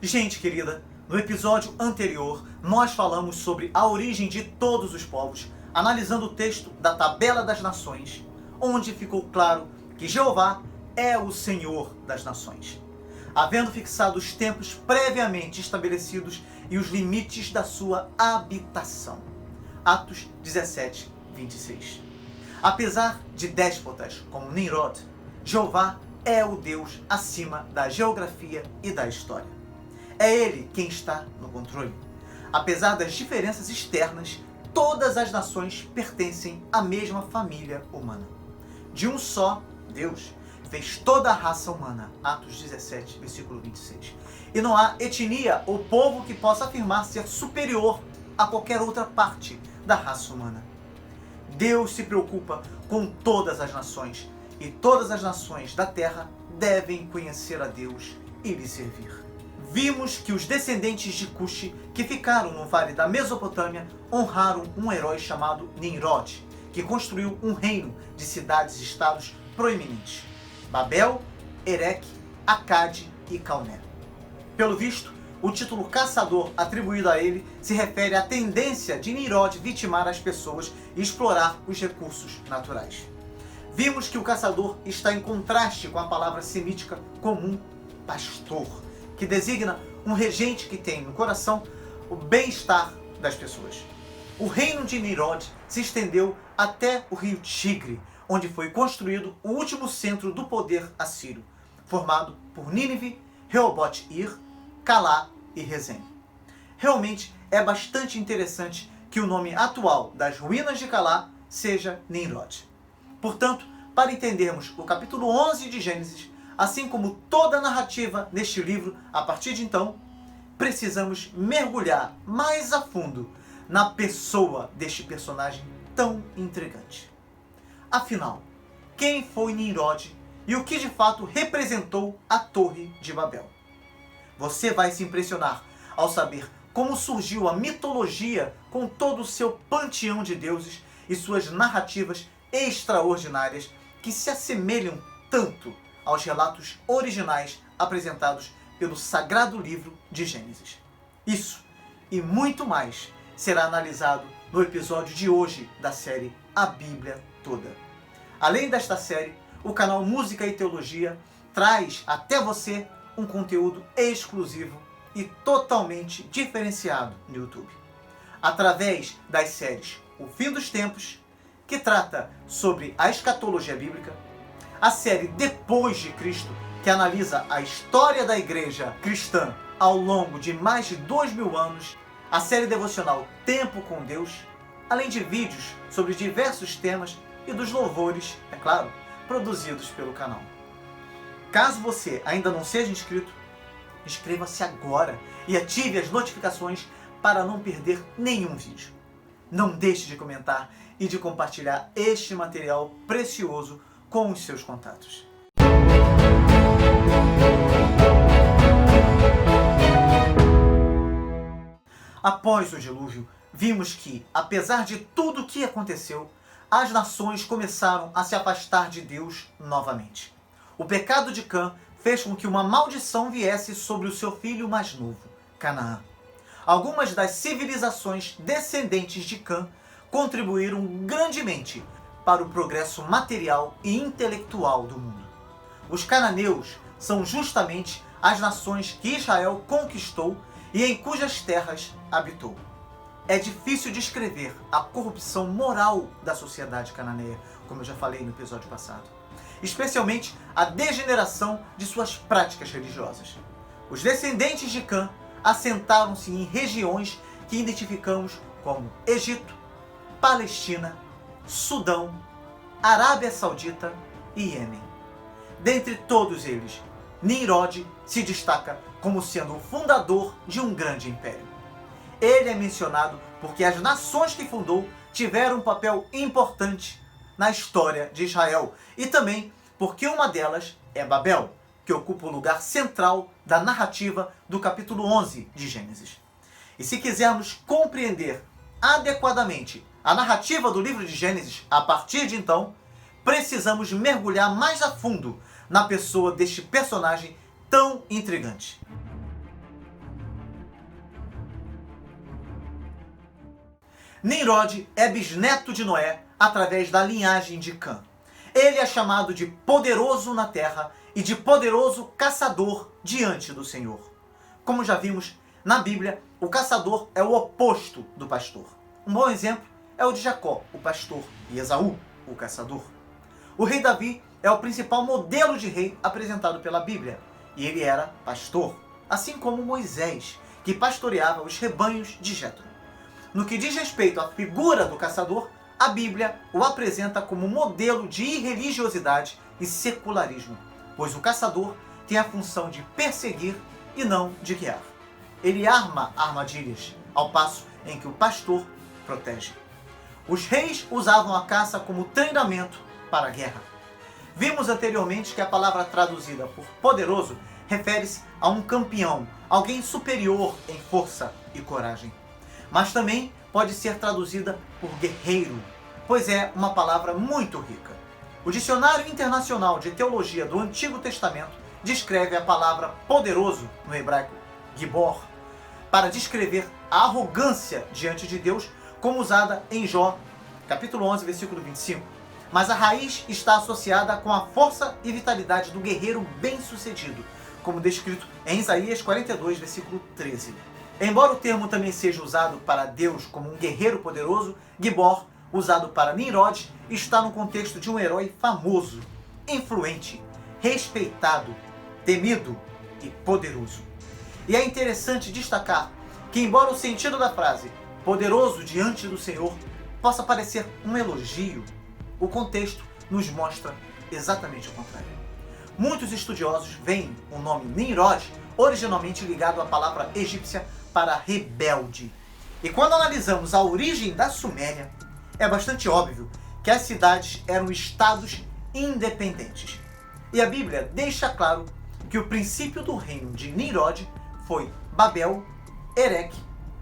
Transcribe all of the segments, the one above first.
Gente querida, no episódio anterior nós falamos sobre a origem de todos os povos, analisando o texto da Tabela das Nações, onde ficou claro que Jeová é o Senhor das nações, havendo fixado os tempos previamente estabelecidos e os limites da sua habitação. Atos 17, 26. Apesar de déspotas como Nimrod, Jeová é o Deus acima da geografia e da história. É Ele quem está no controle. Apesar das diferenças externas, todas as nações pertencem à mesma família humana. De um só Deus fez toda a raça humana. Atos 17, versículo 26. E não há etnia ou povo que possa afirmar ser superior a qualquer outra parte da raça humana. Deus se preocupa com todas as nações, e todas as nações da terra devem conhecer a Deus e lhe servir. Vimos que os descendentes de Cuxi, que ficaram no vale da Mesopotâmia, honraram um herói chamado Nimrod, que construiu um reino de cidades e estados proeminentes: Babel, Ereque, Acade e Calné. Pelo visto, o título caçador atribuído a ele se refere à tendência de Nimrod vitimar as pessoas e explorar os recursos naturais. Vimos que o caçador está em contraste com a palavra semítica comum, pastor, que designa um regente que tem no coração o bem-estar das pessoas. O reino de Nimrod se estendeu até o rio Tigre, onde foi construído o último centro do poder assírio, formado por Nínive, Rehobote-Ir, Calá e Rezem. Realmente é bastante interessante que o nome atual das ruínas de Calá seja Nimrod. Portanto, para entendermos o capítulo 11 de Gênesis, assim como toda a narrativa neste livro a partir de então, precisamos mergulhar mais a fundo na pessoa deste personagem tão intrigante. Afinal, quem foi Nimrod e o que de fato representou a Torre de Babel? Você vai se impressionar ao saber como surgiu a mitologia com todo o seu panteão de deuses e suas narrativas extraordinárias que se assemelham tanto aos relatos originais apresentados pelo sagrado livro de Gênesis. Isso e muito mais será analisado no episódio de hoje da série A Bíblia Toda. Além desta série, o canal Música e Teologia traz até você um conteúdo exclusivo e totalmente diferenciado no YouTube. Através das séries O Fim dos Tempos, que trata sobre a escatologia bíblica, a série Depois de Cristo, que analisa a história da igreja cristã ao longo de mais de 2000 anos, a série devocional Tempo com Deus, além de vídeos sobre diversos temas e dos louvores, é claro, produzidos pelo canal. Caso você ainda não seja inscrito, inscreva-se agora e ative as notificações para não perder nenhum vídeo. Não deixe de comentar e de compartilhar este material precioso com os seus contatos. Após o dilúvio, vimos que, apesar de tudo o que aconteceu, as nações começaram a se afastar de Deus novamente. O pecado de Cã fez com que uma maldição viesse sobre o seu filho mais novo, Canaã. Algumas das civilizações descendentes de Cã contribuíram grandemente para o progresso material e intelectual do mundo. Os cananeus são justamente as nações que Israel conquistou e em cujas terras habitou. É difícil descrever a corrupção moral da sociedade cananeia, como eu já falei no episódio passado, especialmente a degeneração de suas práticas religiosas. Os descendentes de Cã assentaram-se em regiões que identificamos como Egito, Palestina, Sudão, Arábia Saudita e Iêmen. Dentre todos eles, Nimrod se destaca como sendo o fundador de um grande império. Ele é mencionado porque as nações que fundou tiveram um papel importante na história de Israel e também porque uma delas é Babel, que ocupa o lugar central da narrativa do capítulo 11 de Gênesis. E se quisermos compreender adequadamente a narrativa do livro de Gênesis a partir de então, precisamos mergulhar mais a fundo na pessoa deste personagem tão intrigante. Nimrod é bisneto de Noé através da linhagem de Cã. Ele é chamado de poderoso na terra e de poderoso caçador diante do Senhor. Como já vimos, na Bíblia, o caçador é o oposto do pastor. Um bom exemplo é o de Jacó, o pastor, e Esaú, o caçador. O rei Davi é o principal modelo de rei apresentado pela Bíblia, e ele era pastor, assim como Moisés, que pastoreava os rebanhos de Jetro. No que diz respeito à figura do caçador, a Bíblia o apresenta como modelo de irreligiosidade e secularismo, pois o caçador tem a função de perseguir e não de guiar. Ele arma armadilhas, ao passo em que o pastor protege. Os reis usavam a caça como treinamento para a guerra. Vimos anteriormente que a palavra traduzida por poderoso refere-se a um campeão, alguém superior em força e coragem. Mas também pode ser traduzida por guerreiro, pois é uma palavra muito rica. O Dicionário Internacional de Teologia do Antigo Testamento descreve a palavra poderoso, no hebraico gibor, para descrever a arrogância diante de Deus, como usada em Jó, capítulo 11, versículo 25. Mas a raiz está associada com a força e vitalidade do guerreiro bem-sucedido, como descrito em Isaías 42, versículo 13. Embora o termo também seja usado para Deus como um guerreiro poderoso, Gibor, usado para Nimrod, está no contexto de um herói famoso, influente, respeitado, temido e poderoso. E é interessante destacar que, embora o sentido da frase poderoso diante do Senhor possa parecer um elogio, o contexto nos mostra exatamente o contrário. Muitos estudiosos veem o nome Nimrod originalmente ligado à palavra egípcia para rebelde. E quando analisamos a origem da Suméria, é bastante óbvio que as cidades eram estados independentes. E a Bíblia deixa claro que o princípio do reino de Nimrod foi Babel, Ereque,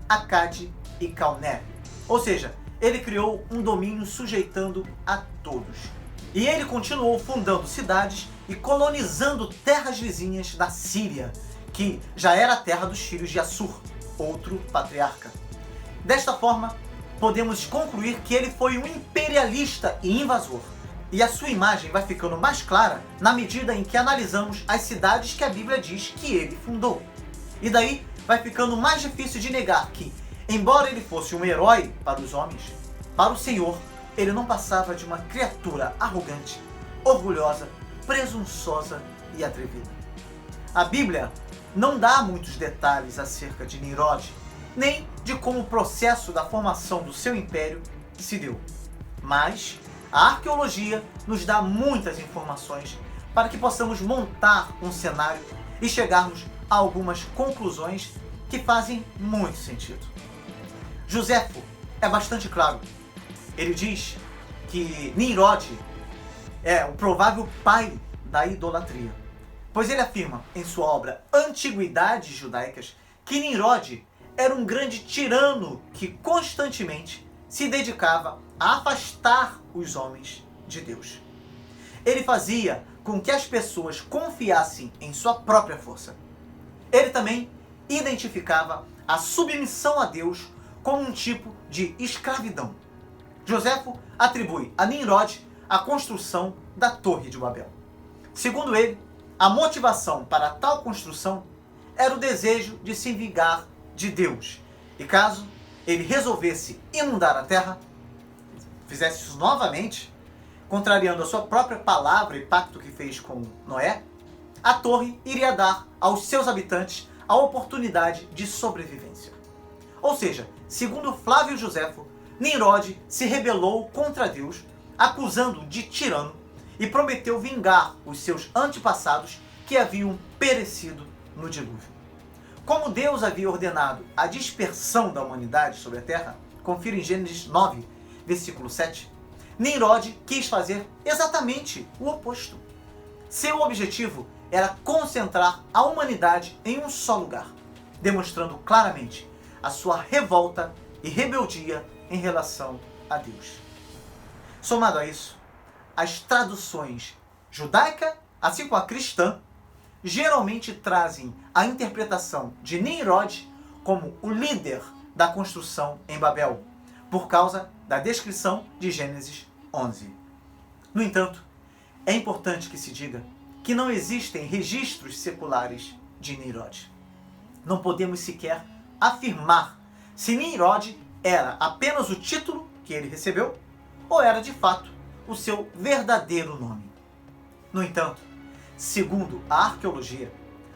Acade e Calné. Ou seja, ele criou um domínio sujeitando a todos. E ele continuou fundando cidades e colonizando terras vizinhas da Síria, que já era a terra dos filhos de Assur, outro patriarca. Desta forma, podemos concluir que ele foi um imperialista e invasor. E a sua imagem vai ficando mais clara na medida em que analisamos as cidades que a Bíblia diz que ele fundou. E daí vai ficando mais difícil de negar que, embora ele fosse um herói para os homens, para o Senhor, ele não passava de uma criatura arrogante, orgulhosa, presunçosa e atrevida. A Bíblia não dá muitos detalhes acerca de Nimrod, nem de como o processo da formação do seu império se deu. Mas a arqueologia nos dá muitas informações para que possamos montar um cenário e chegarmos a algumas conclusões que fazem muito sentido. Joséfo é bastante claro. Ele diz que Nimrod é o provável pai da idolatria, pois ele afirma em sua obra Antiguidades Judaicas que Nimrod era um grande tirano que constantemente se dedicava a afastar os homens de Deus. Ele fazia com que as pessoas confiassem em sua própria força. Ele também identificava a submissão a Deus como um tipo de escravidão. Joséfo atribui a Nimrod a construção da Torre de Babel. Segundo ele, a motivação para tal construção era o desejo de se vingar de Deus. E caso ele resolvesse inundar a terra, fizesse isso novamente, contrariando a sua própria palavra e pacto que fez com Noé, a torre iria dar aos seus habitantes a oportunidade de sobrevivência. Ou seja, segundo Flávio Joséfo, Nimrod se rebelou contra Deus, acusando-o de tirano, e prometeu vingar os seus antepassados que haviam perecido no dilúvio. Como Deus havia ordenado a dispersão da humanidade sobre a terra, confira em Gênesis 9, versículo 7, Nimrod quis fazer exatamente o oposto. Seu objetivo era concentrar a humanidade em um só lugar, demonstrando claramente a sua revolta e rebeldia em relação a Deus. Somado a isso, as traduções judaica, assim como a cristã, geralmente trazem a interpretação de Nimrod como o líder da construção em Babel, por causa da descrição de Gênesis 11. No entanto, é importante que se diga que não existem registros seculares de Nimrod. Não podemos sequer afirmar se Nimrod era apenas o título que ele recebeu ou era de fato o seu verdadeiro nome. No entanto, segundo a arqueologia,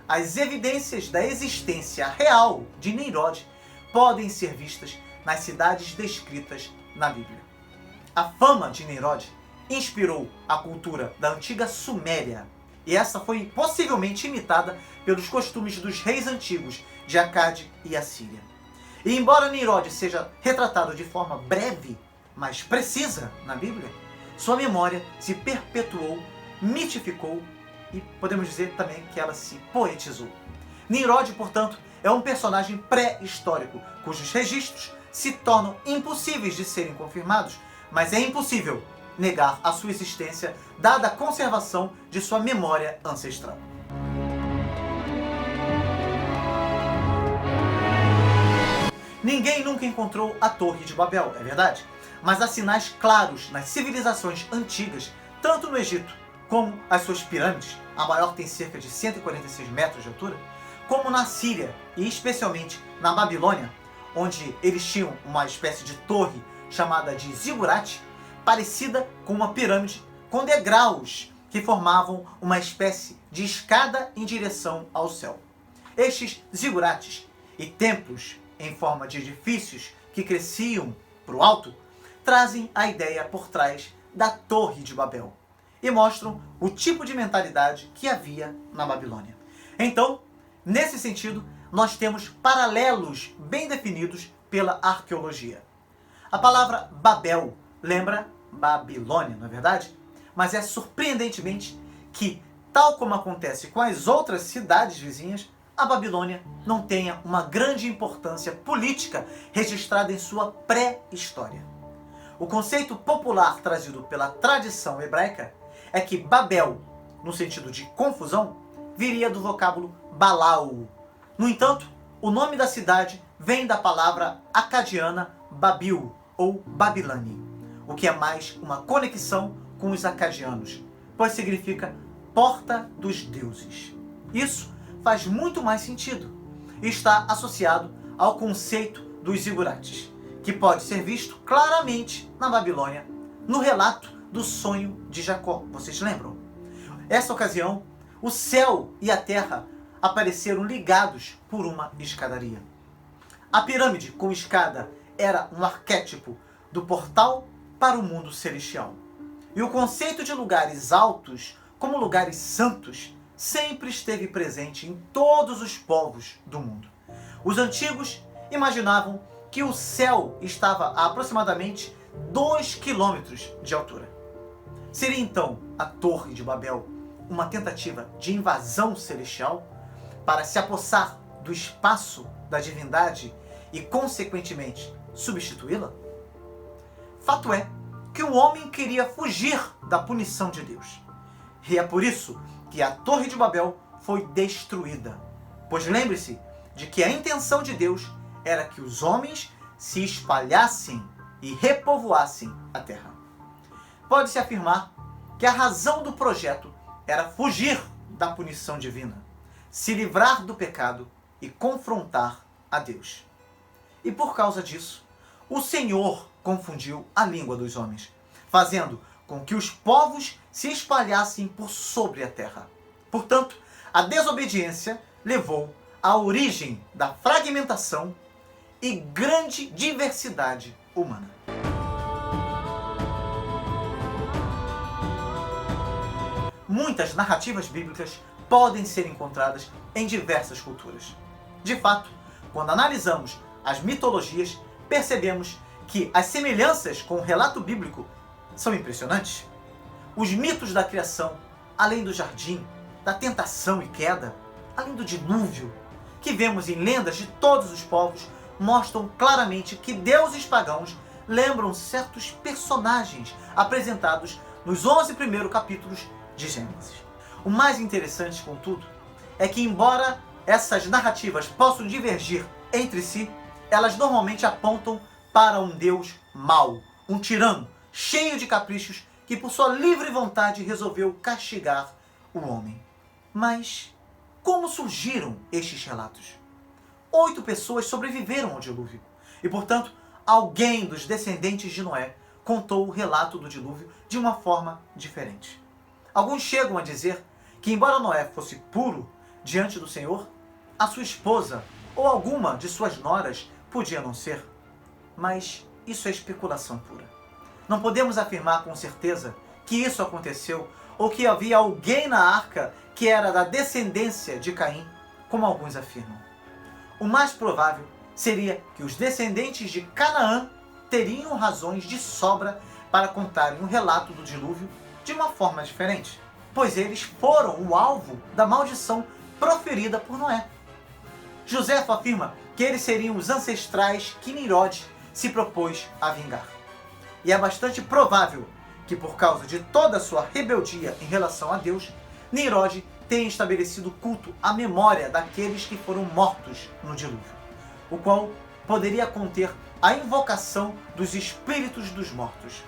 as evidências da existência real de Nimrod podem ser vistas nas cidades descritas na Bíblia. A fama de Nimrod inspirou a cultura da antiga Suméria, e essa foi possivelmente imitada pelos costumes dos reis antigos de Acade e Assíria. E embora Nimrod seja retratado de forma breve, mas precisa na Bíblia, sua memória se perpetuou, mitificou e podemos dizer também que ela se poetizou. Nimrod, portanto, é um personagem pré-histórico, cujos registros se tornam impossíveis de serem confirmados, mas é impossível negar a sua existência, dada a conservação de sua memória ancestral. Ninguém nunca encontrou a Torre de Babel, é verdade? Mas há sinais claros nas civilizações antigas, tanto no Egito, como as suas pirâmides, a maior tem cerca de 146 metros de altura, como na Síria e especialmente na Babilônia, onde eles tinham uma espécie de torre chamada de zigurate, parecida com uma pirâmide com degraus que formavam uma espécie de escada em direção ao céu. Estes zigurates e templos em forma de edifícios que cresciam para o alto trazem a ideia por trás da Torre de Babel e mostram o tipo de mentalidade que havia na Babilônia. Então, nesse sentido, nós temos paralelos bem definidos pela arqueologia. A palavra Babel lembra Babilônia, não é verdade? Mas é surpreendentemente que, tal como acontece com as outras cidades vizinhas, a Babilônia não tenha uma grande importância política registrada em sua pré-história. O conceito popular trazido pela tradição hebraica é que Babel, no sentido de confusão, viria do vocábulo Balau. No entanto, o nome da cidade vem da palavra acadiana Babil ou Babilani, o que é mais uma conexão com os acadianos, pois significa porta dos deuses. Isso faz muito mais sentido e está associado ao conceito dos zigurates, que pode ser visto claramente na Babilônia, no relato do sonho de Jacó. Vocês lembram? Nessa ocasião, o céu e a terra apareceram ligados por uma escadaria. A pirâmide com escada era um arquétipo do portal para o mundo celestial. E o conceito de lugares altos como lugares santos sempre esteve presente em todos os povos do mundo. Os antigos imaginavam que o céu estava a aproximadamente 2 quilômetros de altura. Seria então a Torre de Babel uma tentativa de invasão celestial para se apossar do espaço da divindade e, consequentemente, substituí-la? Fato é que o homem queria fugir da punição de Deus. E é por isso que a Torre de Babel foi destruída. Pois lembre-se de que a intenção de Deus era que os homens se espalhassem e repovoassem a terra. Pode-se afirmar que a razão do projeto era fugir da punição divina, se livrar do pecado e confrontar a Deus. E por causa disso, o Senhor confundiu a língua dos homens, fazendo com que os povos se espalhassem por sobre a terra. Portanto, a desobediência levou à origem da fragmentação e grande diversidade humana. Muitas narrativas bíblicas podem ser encontradas em diversas culturas. De fato, quando analisamos as mitologias, percebemos que as semelhanças com o relato bíblico são impressionantes. Os mitos da criação, além do jardim, da tentação e queda, além do dilúvio, que vemos em lendas de todos os povos, mostram claramente que deuses pagãos lembram certos personagens apresentados nos 11 primeiros capítulos de Gênesis. O mais interessante, contudo, é que embora essas narrativas possam divergir entre si, elas normalmente apontam para um Deus mau, um tirano, cheio de caprichos, que por sua livre vontade resolveu castigar o homem. Mas como surgiram estes relatos? 8 pessoas sobreviveram ao dilúvio e, portanto, alguém dos descendentes de Noé contou o relato do dilúvio de uma forma diferente. Alguns chegam a dizer que, embora Noé fosse puro diante do Senhor, a sua esposa ou alguma de suas noras podia não ser. Mas isso é especulação pura. Não podemos afirmar com certeza que isso aconteceu ou que havia alguém na arca que era da descendência de Caim, como alguns afirmam. O mais provável seria que os descendentes de Canaã teriam razões de sobra para contarem o relato do dilúvio de uma forma diferente, pois eles foram o alvo da maldição proferida por Noé. Joséfo afirma que eles seriam os ancestrais que Nimrod se propôs a vingar. E é bastante provável que, por causa de toda a sua rebeldia em relação a Deus, Nimrod tenha estabelecido culto à memória daqueles que foram mortos no dilúvio, o qual poderia conter a invocação dos espíritos dos mortos.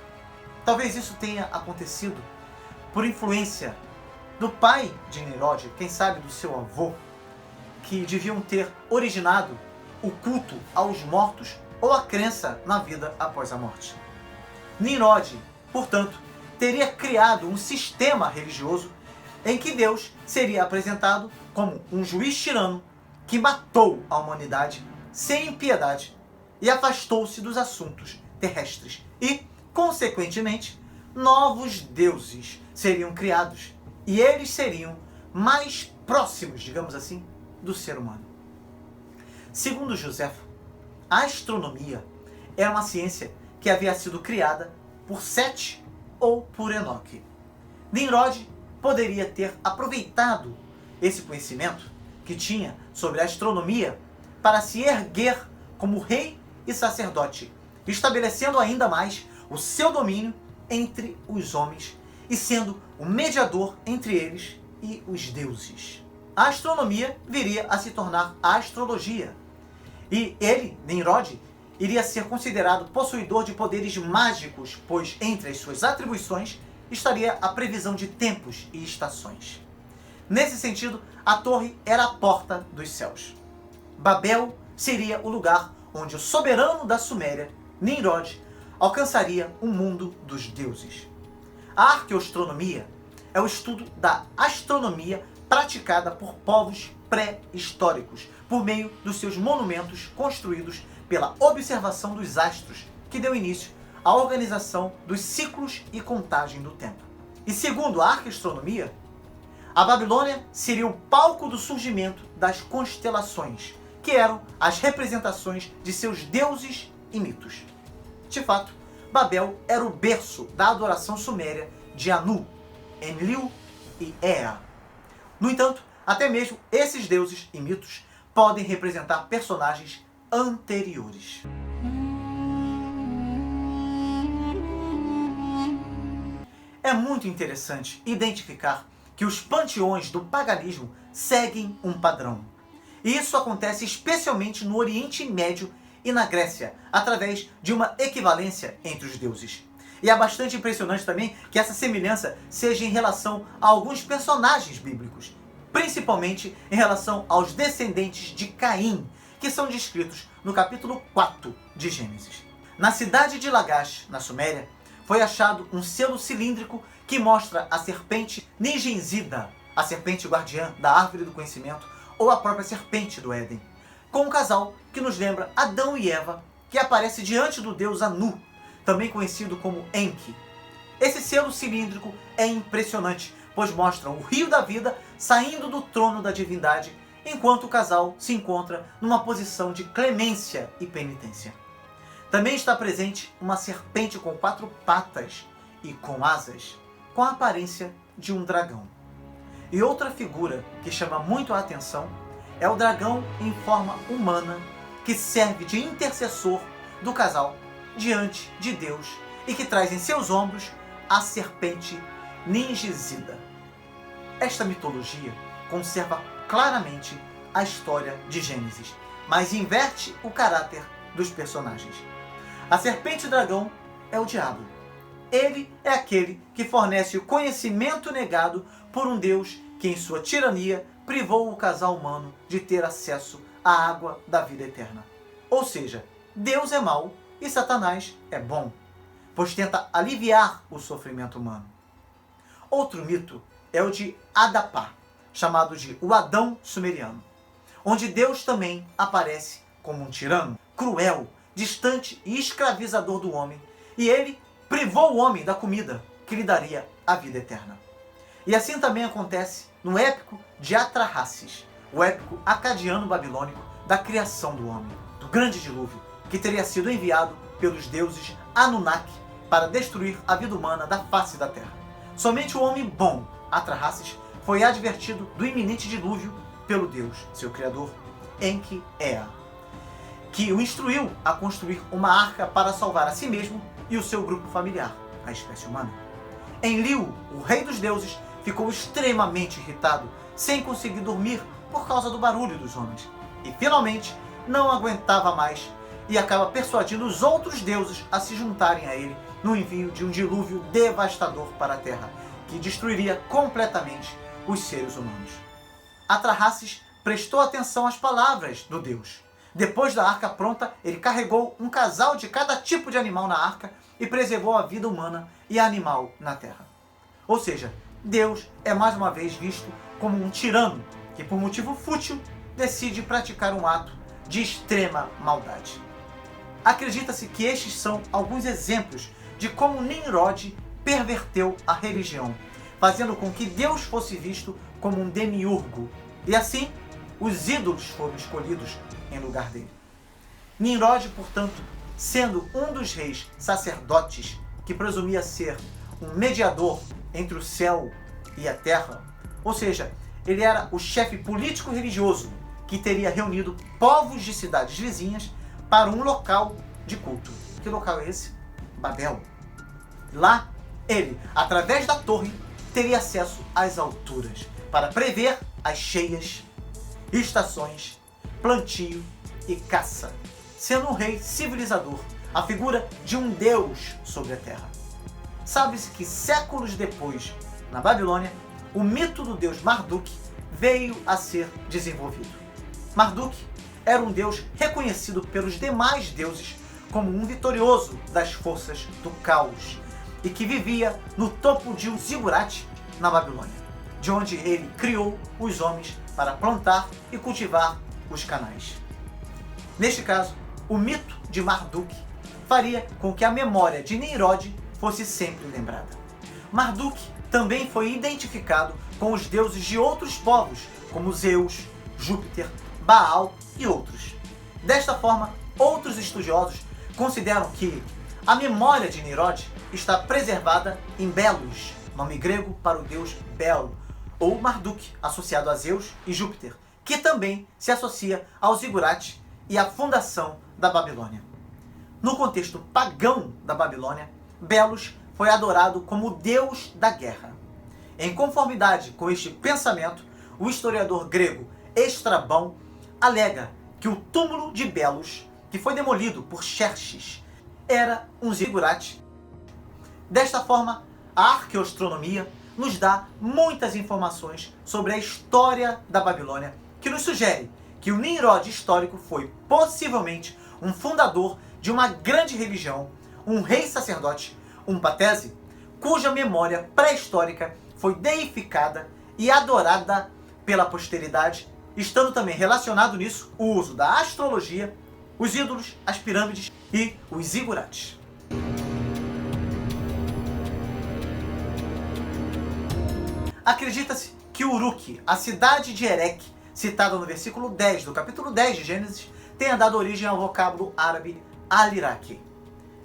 Talvez isso tenha acontecido por influência do pai de Nimrod, quem sabe do seu avô, que deviam ter originado o culto aos mortos ou a crença na vida após a morte. Nimrod, portanto, teria criado um sistema religioso em que Deus seria apresentado como um juiz tirano que matou a humanidade sem piedade e afastou-se dos assuntos terrestres. E, consequentemente, novos deuses seriam criados e eles seriam mais próximos, digamos assim, do ser humano. Segundo Joséfo, a astronomia era uma ciência que havia sido criada por Sete ou por Enoque. Nimrod poderia ter aproveitado esse conhecimento que tinha sobre a astronomia para se erguer como rei e sacerdote, estabelecendo ainda mais o seu domínio entre os homens e sendo o mediador entre eles e os deuses. A astronomia viria a se tornar a astrologia. E ele, Nimrod, iria ser considerado possuidor de poderes mágicos, pois entre as suas atribuições estaria a previsão de tempos e estações. Nesse sentido, a torre era a porta dos céus. Babel seria o lugar onde o soberano da Suméria, Nimrod, alcançaria o mundo dos deuses. A arqueoastronomia é o estudo da astronomia praticada por povos pré-históricos, por meio dos seus monumentos construídos pela observação dos astros, que deu início à organização dos ciclos e contagem do tempo. E segundo a arqueoastronomia, a Babilônia seria o palco do surgimento das constelações, que eram as representações de seus deuses e mitos. De fato, Babel era o berço da adoração suméria de Anu, Enlil e Ea. No entanto, até mesmo esses deuses e mitos podem representar personagens anteriores. É muito interessante identificar que os panteões do paganismo seguem um padrão. E isso acontece especialmente no Oriente Médio e na Grécia, através de uma equivalência entre os deuses. E é bastante impressionante também que essa semelhança seja em relação a alguns personagens bíblicos, principalmente em relação aos descendentes de Caim, que são descritos no capítulo 4 de Gênesis. Na cidade de Lagash, na Suméria, foi achado um selo cilíndrico que mostra a serpente Ningenzida, a serpente guardiã da árvore do conhecimento, ou a própria serpente do Éden, com um casal que nos lembra Adão e Eva, que aparece diante do deus Anu, também conhecido como Enki. Esse selo cilíndrico é impressionante, pois mostra o rio da vida saindo do trono da divindade, enquanto o casal se encontra numa posição de clemência e penitência. Também está presente uma serpente com 4 patas e com asas, com a aparência de um dragão. E outra figura que chama muito a atenção é o dragão em forma humana, que serve de intercessor do casal diante de Deus e que traz em seus ombros a serpente Ningenzida. Esta mitologia conserva claramente a história de Gênesis, mas inverte o caráter dos personagens. A serpente dragão é o diabo. Ele é aquele que fornece o conhecimento negado por um Deus que, em sua tirania, privou o casal humano de ter acesso à água da vida eterna. Ou seja, Deus é mau e Satanás é bom, pois tenta aliviar o sofrimento humano. Outro mito é o de Adapá, chamado de o Adão sumeriano, onde Deus também aparece como um tirano, cruel, distante e escravizador do homem, e ele privou o homem da comida que lhe daria a vida eterna. E assim também acontece no épico de Atrahasis, o épico acadiano babilônico da criação do homem, do grande dilúvio, que teria sido enviado pelos deuses Anunnaki para destruir a vida humana da face da terra. Somente o homem bom, Atrahasis, foi advertido do iminente dilúvio pelo Deus, seu criador, Enki-Ea, que o instruiu a construir uma arca para salvar a si mesmo e o seu grupo familiar, a espécie humana. Enlil, o rei dos deuses, ficou extremamente irritado, sem conseguir dormir por causa do barulho dos homens, e finalmente não aguentava mais e acaba persuadindo os outros deuses a se juntarem a ele no envio de um dilúvio devastador para a terra, que destruiria completamente os seres humanos. Atrahasis prestou atenção às palavras do Deus. Depois da arca pronta, ele carregou um casal de cada tipo de animal na arca e preservou a vida humana e animal na terra. Ou seja, Deus é mais uma vez visto como um tirano que, por motivo fútil, decide praticar um ato de extrema maldade. Acredita-se que estes são alguns exemplos de como Nimrod perverteu a religião, fazendo com que Deus fosse visto como um demiurgo, e assim os ídolos foram escolhidos em lugar dele. Nimrod, portanto, sendo um dos reis sacerdotes que presumia ser um mediador entre o céu e a terra, ou seja, ele era o chefe político-religioso que teria reunido povos de cidades vizinhas para um local de culto. Que local é esse? Babel. Lá, ele, através da torre, teria acesso às alturas para prever as cheias, estações, plantio e caça, sendo um rei civilizador, a figura de um deus sobre a terra. Sabe-se que séculos depois, na Babilônia, o mito do deus Marduk veio a ser desenvolvido. Marduk era um deus reconhecido pelos demais deuses como um vitorioso das forças do caos e que vivia no topo de um zigurate na Babilônia, de onde ele criou os homens para plantar e cultivar os canais. Neste caso, o mito de Marduk faria com que a memória de Nimrod fosse sempre lembrada. Marduk também foi identificado com os deuses de outros povos, como Zeus, Júpiter, Baal e outros. Desta forma, outros estudiosos consideram que a memória de Nimrod está preservada em Belos, nome grego para o deus Bel, ou Marduk, associado a Zeus e Júpiter, que também se associa ao zigurate e à fundação da Babilônia. No contexto pagão da Babilônia, Belos foi adorado como o deus da guerra. Em conformidade com este pensamento, o historiador grego Estrabão alega que o túmulo de Belos, que foi demolido por Xerxes, era um zigurate. Desta forma, a arqueoastronomia nos dá muitas informações sobre a história da Babilônia, que nos sugere que o Nimrod histórico foi possivelmente um fundador de uma grande religião, um rei sacerdote, um patese, cuja memória pré-histórica foi deificada e adorada pela posteridade, estando também relacionado nisso o uso da astrologia, os ídolos, as pirâmides e os zigurates. Acredita-se que Uruk, a cidade de Erech, citada no versículo 10 do capítulo 10 de Gênesis, tenha dado origem ao vocábulo árabe Al-Iraqi,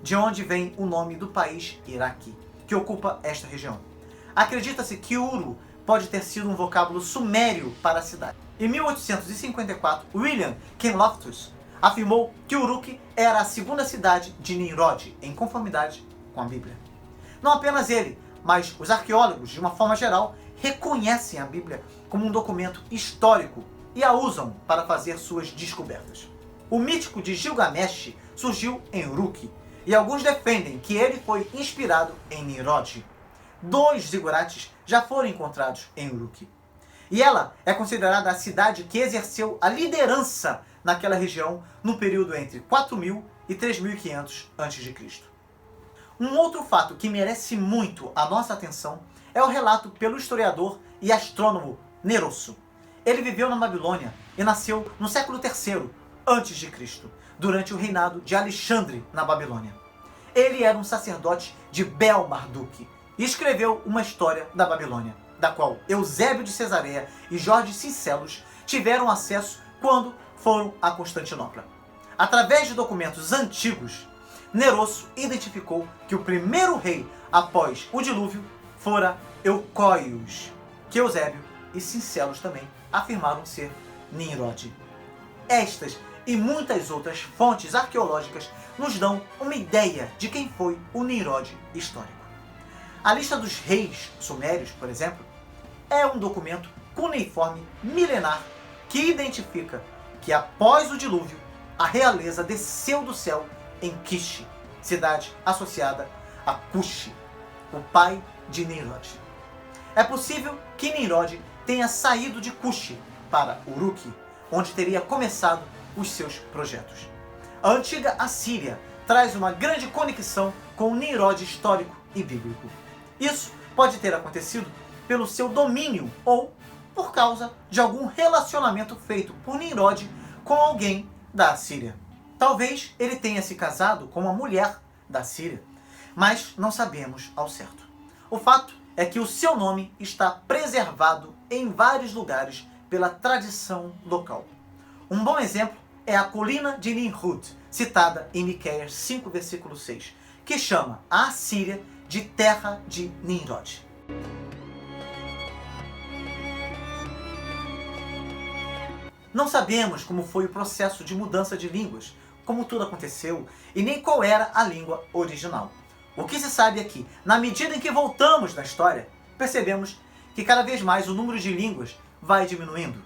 de onde vem o nome do país Iraque, que ocupa esta região. Acredita-se que Uru pode ter sido um vocábulo sumério para a cidade. Em 1854, William Ken Loftus afirmou que Uruk era a segunda cidade de Nimrod, em conformidade com a Bíblia. Não apenas ele, mas os arqueólogos, de uma forma geral, reconhecem a Bíblia como um documento histórico e a usam para fazer suas descobertas. O mítico de Gilgamesh surgiu em Uruk, e alguns defendem que ele foi inspirado em Nimrod. 2 zigurates já foram encontrados em Uruk. E ela é considerada a cidade que exerceu a liderança naquela região no período entre 4000 e 3500 a.C. Um outro fato que merece muito a nossa atenção é o relato pelo historiador e astrônomo Nerosso. Ele viveu na Babilônia e nasceu no século III a.C., durante o reinado de Alexandre na Babilônia. Ele era um sacerdote de Bel-Marduk e escreveu uma história da Babilônia, da qual Eusébio de Cesareia e Jorge Cincelos tiveram acesso quando foram a Constantinopla. Através de documentos antigos, Nerosso identificou que o primeiro rei após o dilúvio fora Eucóios, que Eusébio e Cincelos também afirmaram ser Nimrod. Estas e muitas outras fontes arqueológicas nos dão uma ideia de quem foi o Nimrod histórico. A lista dos reis sumérios, por exemplo, é um documento cuneiforme milenar que identifica que após o dilúvio, a realeza desceu do céu em Kish, cidade associada a Cush, o pai de Nimrod. É possível que Nimrod tenha saído de Cush para Uruk, onde teria começado os seus projetos. A antiga Assíria traz uma grande conexão com o Nimrod histórico e bíblico. Isso pode ter acontecido pelo seu domínio ou por causa de algum relacionamento feito por Nimrod com alguém da Assíria. Talvez ele tenha se casado com uma mulher da Síria, mas não sabemos ao certo. O fato é que o seu nome está preservado em vários lugares pela tradição local. Um bom exemplo é a colina de Nimrud, citada em Miqueias 5, versículo 6, que chama a Assíria de terra de Nimrod. Não sabemos como foi o processo de mudança de línguas, como tudo aconteceu, e nem qual era a língua original. O que se sabe é que, na medida em que voltamos na história, percebemos que cada vez mais o número de línguas vai diminuindo.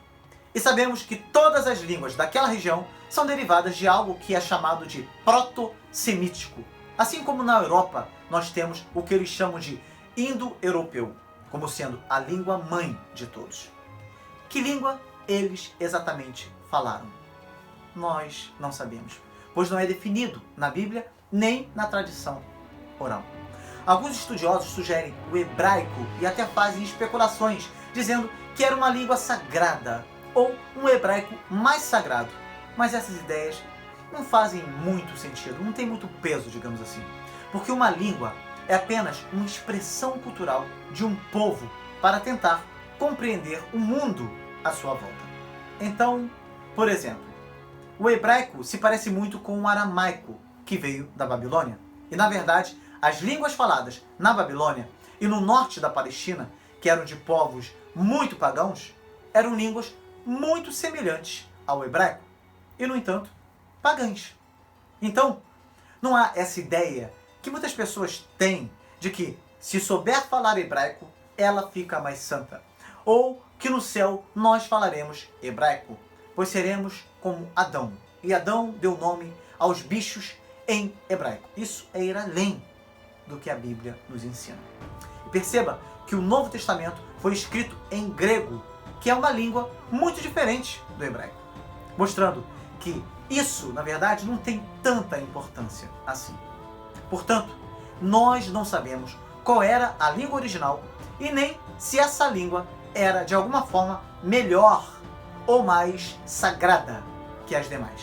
E sabemos que todas as línguas daquela região são derivadas de algo que é chamado de proto-semítico. Assim como na Europa, nós temos o que eles chamam de indo-europeu, como sendo a língua mãe de todos. Que língua eles exatamente falaram? Nós não sabemos, pois não é definido na Bíblia nem na tradição oral. Alguns estudiosos sugerem o hebraico e até fazem especulações, dizendo que era uma língua sagrada ou um hebraico mais sagrado. Mas essas ideias não fazem muito sentido, não tem muito peso, digamos assim. Porque uma língua é apenas uma expressão cultural de um povo para tentar compreender o mundo à sua volta. Então, por exemplo, o hebraico se parece muito com o aramaico, que veio da Babilônia. E na verdade, as línguas faladas na Babilônia e no norte da Palestina, que eram de povos muito pagãos, eram línguas muito semelhantes ao hebraico e, no entanto, pagãs. Então, não há essa ideia que muitas pessoas têm de que, se souber falar hebraico, ela fica mais santa. Ou que no céu nós falaremos hebraico, pois seremos como Adão. E Adão deu nome aos bichos em hebraico. Isso é ir além do que a Bíblia nos ensina. E perceba que o Novo Testamento foi escrito em grego, que é uma língua muito diferente do hebraico, mostrando que isso, na verdade, não tem tanta importância assim. Portanto, nós não sabemos qual era a língua original e nem se essa língua era, de alguma forma, melhor ou mais sagrada que as demais.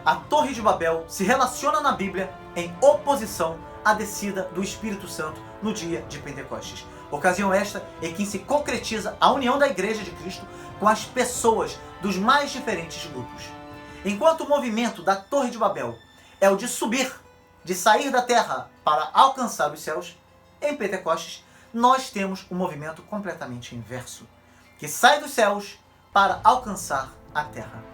A Torre de Babel se relaciona na Bíblia em oposição à descida do Espírito Santo no dia de Pentecostes. Ocasião esta em que se concretiza a união da Igreja de Cristo com as pessoas dos mais diferentes grupos. Enquanto o movimento da Torre de Babel é o de subir, de sair da terra para alcançar os céus, em Pentecostes nós temos um movimento completamente inverso, que sai dos céus para alcançar a terra.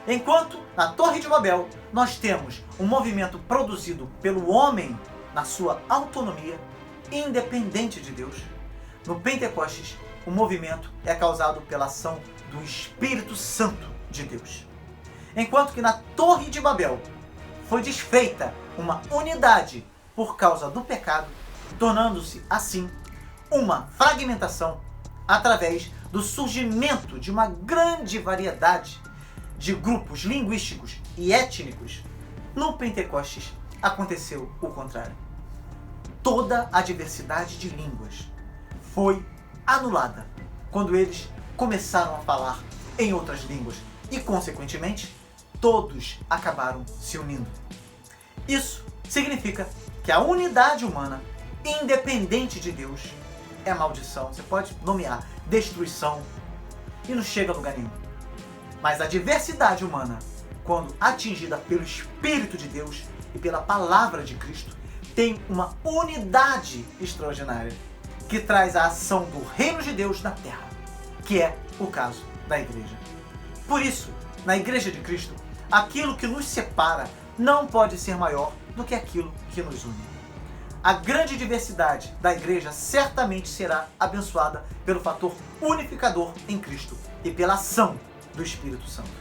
Enquanto na Torre de Babel nós temos um movimento produzido pelo homem na sua autonomia, independente de Deus, no Pentecostes o movimento é causado pela ação do Espírito Santo de Deus. Enquanto que na Torre de Babel foi desfeita uma unidade por causa do pecado, tornando-se assim uma fragmentação através do surgimento de uma grande variedade de grupos linguísticos e étnicos. No Pentecostes aconteceu o contrário. Toda a diversidade de línguas foi anulada quando eles começaram a falar em outras línguas e, consequentemente, todos acabaram se unindo. Isso significa que a unidade humana, independente de Deus, é maldição. Você pode nomear destruição e não chega a lugar nenhum. Mas a diversidade humana, quando atingida pelo Espírito de Deus e pela palavra de Cristo, tem uma unidade extraordinária que traz a ação do reino de Deus na terra, que é o caso da igreja. Por isso, na igreja de Cristo, aquilo que nos separa não pode ser maior do que aquilo que nos une. A grande diversidade da igreja certamente será abençoada pelo fator unificador em Cristo e pela ação do Espírito Santo.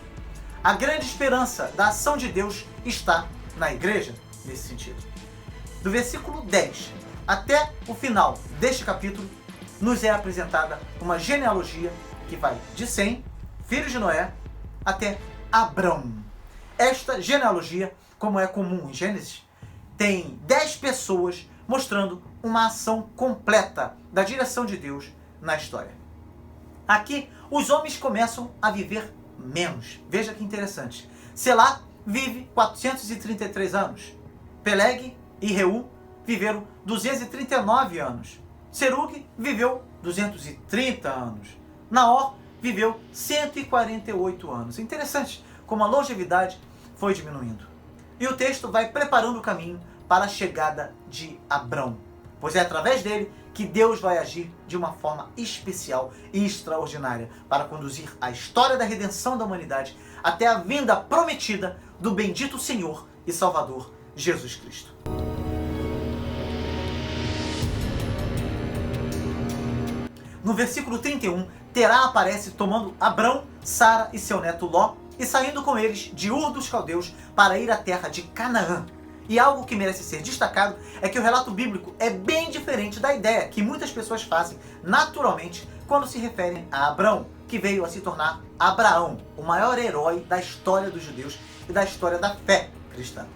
A grande esperança da ação de Deus está na igreja nesse sentido. Do versículo 10 até o final deste capítulo, nos é apresentada uma genealogia que vai de Sem, filho de Noé, até Abrão. Esta genealogia, como é comum em Gênesis, tem 10 pessoas mostrando uma ação completa da direção de Deus na história. Aqui, os homens começam a viver menos. Veja que interessante. Selá vive 433 anos. Peleg e Reu viveram 239 anos. Serug viveu 230 anos. Naor viveu 148 anos. Interessante como a longevidade foi diminuindo. E o texto vai preparando o caminho para a chegada de Abrão, pois é através dele que Deus vai agir de uma forma especial e extraordinária para conduzir a história da redenção da humanidade até a vinda prometida do bendito Senhor e Salvador Jesus Cristo. No versículo 31, Terá aparece tomando Abrão, Sara e seu neto Ló e saindo com eles de Ur dos Caldeus para ir à terra de Canaã. E algo que merece ser destacado é que o relato bíblico é bem diferente da ideia que muitas pessoas fazem naturalmente quando se referem a Abrão, que veio a se tornar Abraão, o maior herói da história dos judeus e da história da fé cristã.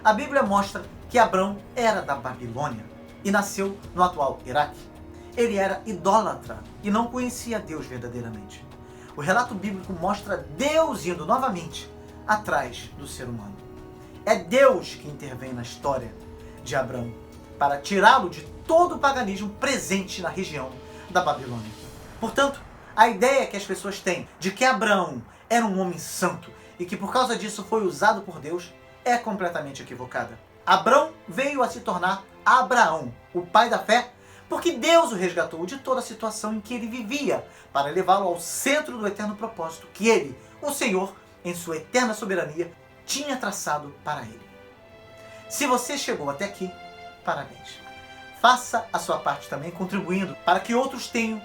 A Bíblia mostra que Abrão era da Babilônia e nasceu no atual Iraque. Ele era idólatra e não conhecia Deus verdadeiramente. O relato bíblico mostra Deus indo novamente atrás do ser humano. É Deus que intervém na história de Abrão para tirá-lo de todo o paganismo presente na região da Babilônia. Portanto, a ideia que as pessoas têm de que Abrão era um homem santo e que por causa disso foi usado por Deus é completamente equivocada. Abrão veio a se tornar Abraão, o pai da fé, porque Deus o resgatou de toda a situação em que ele vivia, para levá-lo ao centro do eterno propósito que ele, o Senhor, em sua eterna soberania, tinha traçado para ele. Se você chegou até aqui, parabéns. Faça a sua parte também, contribuindo para que outros tenham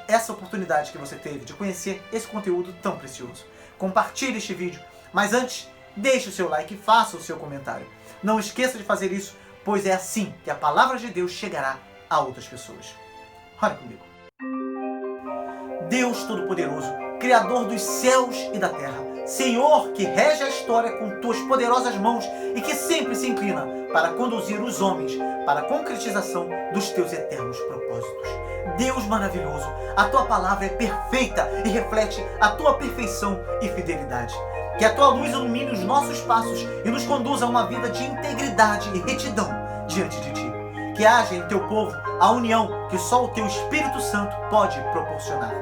essa oportunidade que você teve de conhecer esse conteúdo tão precioso. Compartilhe este vídeo, mas antes, deixe o seu like e faça o seu comentário. Não esqueça de fazer isso, pois é assim que a palavra de Deus chegará a outras pessoas. Ora comigo. Deus Todo-Poderoso, Criador dos céus e da terra, Senhor que rege a história com tuas poderosas mãos e que sempre se inclina para conduzir os homens para a concretização dos teus eternos propósitos. Deus maravilhoso, a tua palavra é perfeita e reflete a tua perfeição e fidelidade. Que a tua luz ilumine os nossos passos e nos conduza a uma vida de integridade e retidão diante de ti. Que haja em teu povo a união que só o teu Espírito Santo pode proporcionar.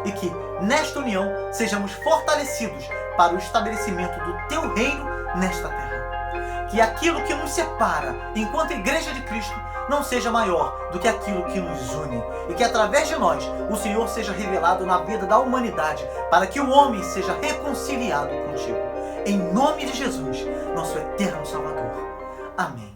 E que, nesta união, sejamos fortalecidos para o estabelecimento do teu reino nesta terra. Que aquilo que nos separa, enquanto Igreja de Cristo, não seja maior do que aquilo que nos une. E que, através de nós, o Senhor seja revelado na vida da humanidade, para que o homem seja reconciliado contigo. Em nome de Jesus, nosso eterno Salvador. Amém.